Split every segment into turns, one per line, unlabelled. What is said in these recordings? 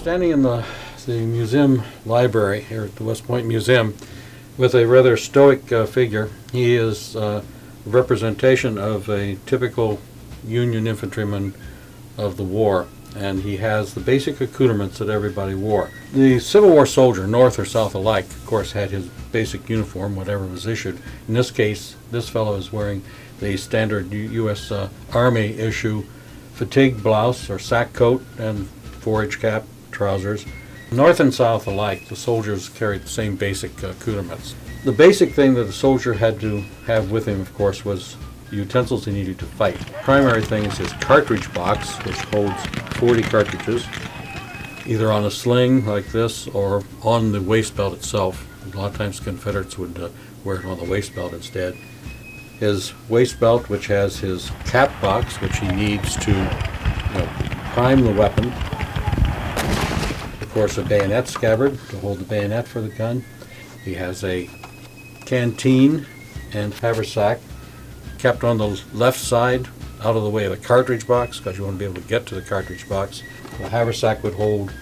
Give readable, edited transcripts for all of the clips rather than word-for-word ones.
standing in the museum library here at the West Point Museum with a rather stoic figure. He is a representation of a typical Union infantryman of the war, and he has the basic accoutrements that everybody wore. The Civil War soldier, North or South alike, of course, had his basic uniform, whatever was issued. In this case, this fellow is wearing the standard U.S. Army issue fatigue blouse or sack coat and forage cap, trousers. North and South alike, the soldiers carried the same basic accoutrements. The basic thing that the soldier had to have with him, of course, was the utensils he needed to fight. The primary thing is his cartridge box, which holds 40 cartridges, either on a sling like this or on the waist belt itself. A lot of times Confederates would wear it on the waist belt instead. His waist belt, which has his cap box, which he needs to prime the weapon. Of course, a bayonet scabbard to hold the bayonet for the gun. He has a canteen and haversack kept on the left side, out of the way of the cartridge box, because you want to be able to get to the cartridge box. The haversack would hold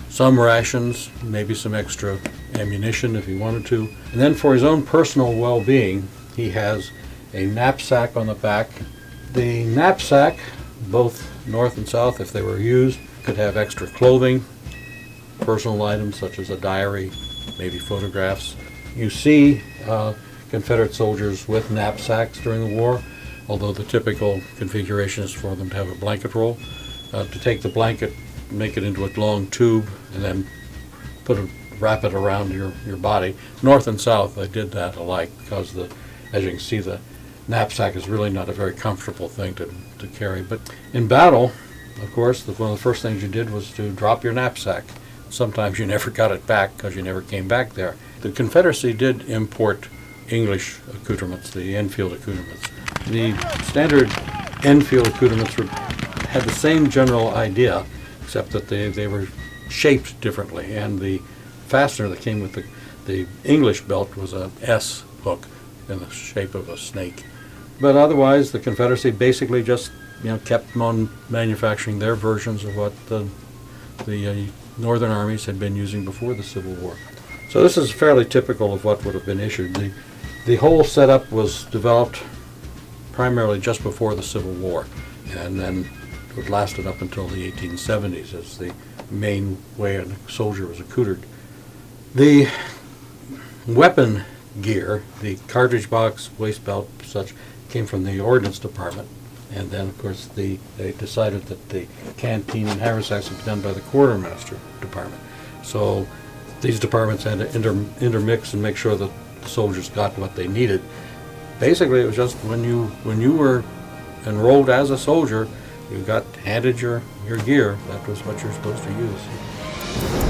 some rations, maybe some extra ammunition if he wanted to. And then for his own personal well-being, he has a knapsack on the back. The knapsack, both North and South, if they were used, could have extra clothing, personal items such as a diary, maybe photographs. You see Confederate soldiers with knapsacks during the war, although the typical configuration is for them to have a blanket roll. To take the blanket, make it into a long tube, and then wrap it around your body. North and South, they did that alike, because as you can see, the knapsack is really not a very comfortable thing to carry. But in battle, of course, one of the first things you did was to drop your knapsack. Sometimes you never got it back because you never came back there. The Confederacy did import English accoutrements, the Enfield accoutrements. The standard Enfield accoutrements had the same general idea, except that they were shaped differently, and the fastener that came with the English belt was an S hook in the shape of a snake. But otherwise, the Confederacy basically just kept on manufacturing their versions of what the Northern armies had been using before the Civil War. So this is fairly typical of what would have been issued. The whole setup was developed primarily just before the Civil War, and then it lasted up until the 1870s as the main way a soldier was accoutred. The weapon gear, the cartridge box, waist belt, such, came from the Ordnance Department, and then of course they decided that the canteen and haversacks would be done by the Quartermaster Department. So these departments had to intermix and make sure that the soldiers got what they needed. Basically, it was just when you were enrolled as a soldier, you got handed your gear. That was what you're supposed to use.